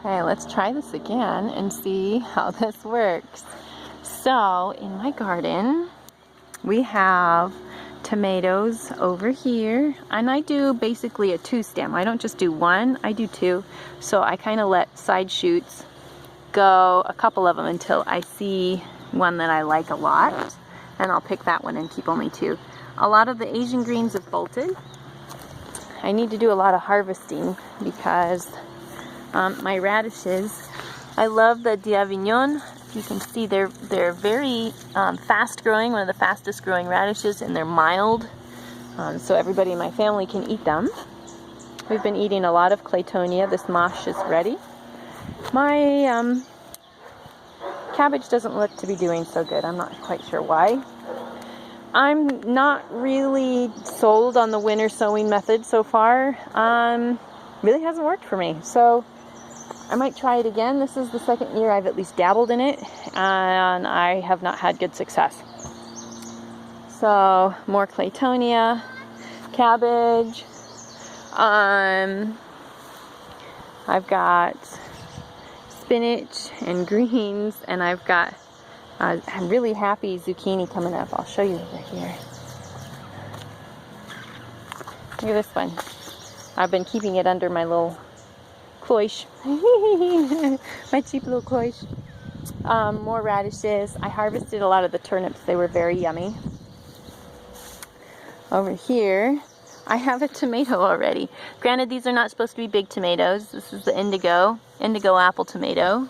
Okay, let's try this again and see how this works. So, in my garden, we have tomatoes over here, and I do basically a two stem. I don't just do one, I do two. So I kind of let side shoots go, a couple of them, until I see one that I like a lot, and I'll pick that one and keep only two. A lot of the Asian greens have bolted. I need to do a lot of harvesting because my radishes, I love the d'Avignon. You can see they're very fast growing, one of the fastest growing radishes, and they're mild, so everybody in my family can eat them. We've been eating a lot of Claytonia. This mosh is ready. My cabbage doesn't look to be doing so good. I'm not quite sure why. I'm not really sold on the winter sowing method so far. Really hasn't worked for me, so I might try it again. This is the second year I've at least dabbled in it, and I have not had good success. So, more Claytonia, cabbage. I've got spinach and greens, and I've got a really happy zucchini coming up. I'll show you over here. Look at this one. I've been keeping it under my little cloche. My cheap little cloche. More radishes. I harvested a lot of the turnips. They were very yummy. Over here, I have a tomato already. Granted, these are not supposed to be big tomatoes. This is the indigo apple tomato.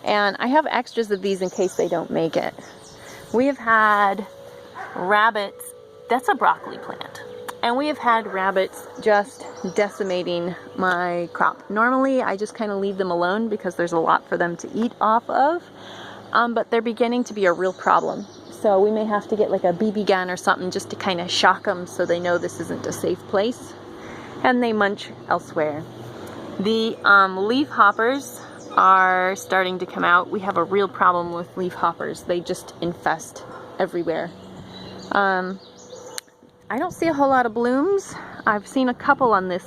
And I have extras of these in case they don't make it. We have had rabbits. That's a broccoli plant. And we have had rabbits just decimating my crop. Normally, I just kind of leave them alone because there's a lot for them to eat off of. But they're beginning to be a real problem. So we may have to get like a BB gun or something just to kind of shock them so they know this isn't a safe place. And they munch elsewhere. The leaf hoppers are starting to come out. We have a real problem with leaf hoppers. They just infest everywhere. I don't see a whole lot of blooms. I've seen a couple on this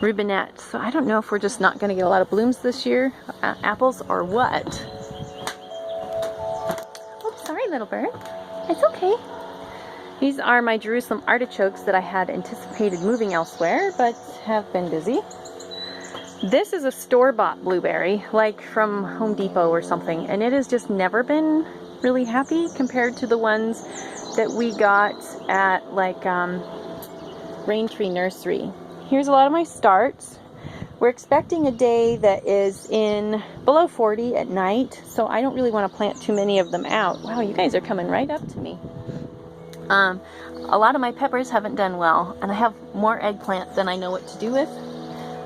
rubinette, so I don't know if we're just not going to get a lot of blooms this year, apples, or what. Oops, sorry little bird. It's okay. These are my Jerusalem artichokes that I had anticipated moving elsewhere, but have been busy. This is a store-bought blueberry, like from Home Depot or something, and it has just never been really happy compared to the ones that we got at like Rain Tree Nursery. Here's a lot of my starts. We're expecting a day that is in below 40 at night, so I don't really want to plant too many of them out. Wow, you guys are coming right up to me. A lot of my peppers haven't done well, and I have more eggplant than I know what to do with.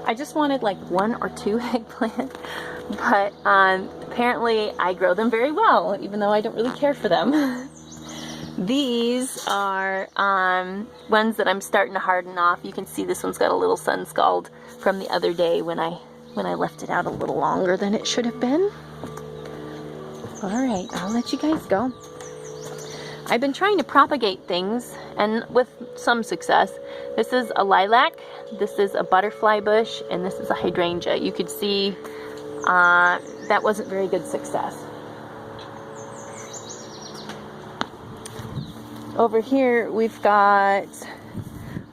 I just wanted like 1 or 2 eggplant, but apparently I grow them very well, even though I don't really care for them. These are ones that I'm starting to harden off. You can see this one's got a little sun scald from the other day when I left it out a little longer than it should have been. All right, I'll let you guys go. I've been trying to propagate things, and with some success. This is a lilac, this is a butterfly bush, and this is a hydrangea. You could see that wasn't very good success. Over here we've got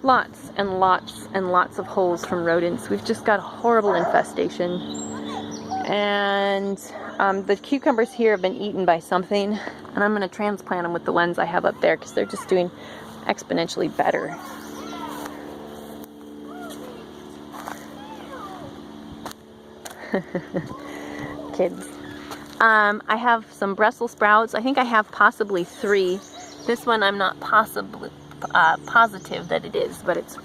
lots and lots and lots of holes from rodents. We've just got a horrible infestation. And the cucumbers here have been eaten by something, and I'm going to transplant them with the ones I have up there because they're just doing exponentially better. Kids. I have some Brussels sprouts. I think I have possibly 3. This one I'm not positive that it is, but it's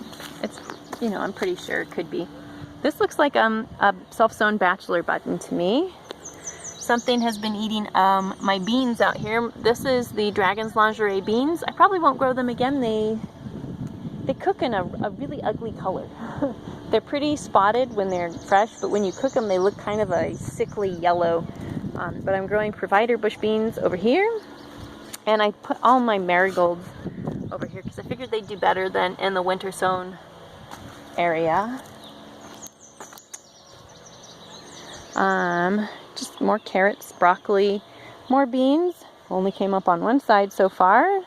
you know, I'm pretty sure it could be. This looks like a self-sown bachelor button to me. Something has been eating my beans out here. This is the Dragon's Lingerie beans. I probably won't grow them again. They cook in a really ugly color. They're pretty spotted when they're fresh, but when you cook them, they look kind of a sickly yellow. But I'm growing provider bush beans over here. And I put all my marigolds over here because I figured they'd do better than in the winter sown area. Just more carrots, broccoli, more beans. Only came up on one side so far.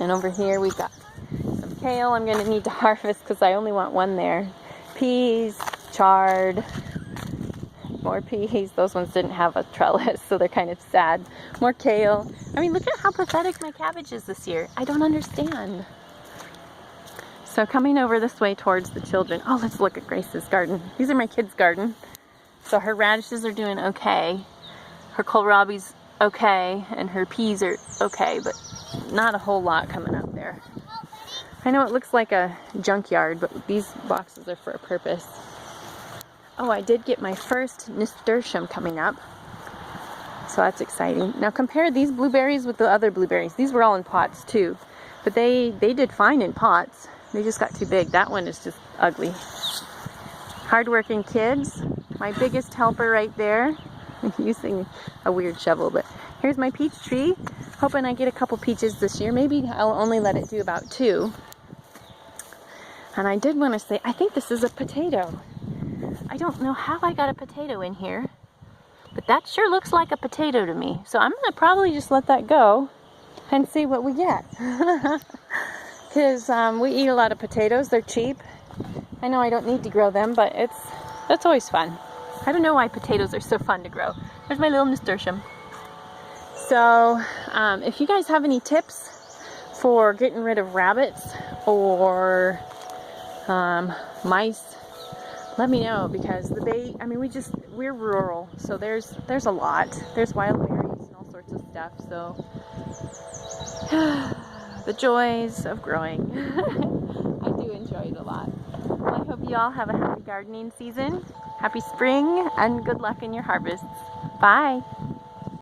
And over here we've got some kale I'm going to need to harvest because I only want one there. Peas, chard, more peas. Those ones didn't have a trellis, so they're kind of sad. More kale. I mean, look at how pathetic my cabbage is this year. I don't understand. So coming over this way towards the children. Oh, let's look at Grace's garden. These are my kids' garden. So her radishes are doing okay. Her kohlrabi's okay, and her peas are okay, but not a whole lot coming up there. I know it looks like a junkyard, but these boxes are for a purpose. Oh, I did get my first nasturtium coming up, so that's exciting. Now compare these blueberries with the other blueberries. These were all in pots too, but they did fine in pots. They just got too big. That one is just ugly. Hardworking kids. My biggest helper right there. I'm using a weird shovel, but here's my peach tree. Hoping I get a couple peaches this year. Maybe I'll only let it do about 2. And I did want to say, I think this is a potato. I don't know how I got a potato in here, but that sure looks like a potato to me. So I'm going to probably just let that go and see what we get. Because we eat a lot of potatoes. They're cheap. I know I don't need to grow them, but that's always fun. I don't know why potatoes are so fun to grow. There's my little nasturtium. So if you guys have any tips for getting rid of rabbits or mice, let me know, because I mean, we're rural, so there's a lot. There's wild berries and all sorts of stuff, so the joys of growing. I do enjoy it a lot. Well, I hope you all have a happy gardening season, happy spring, and good luck in your harvests. Bye!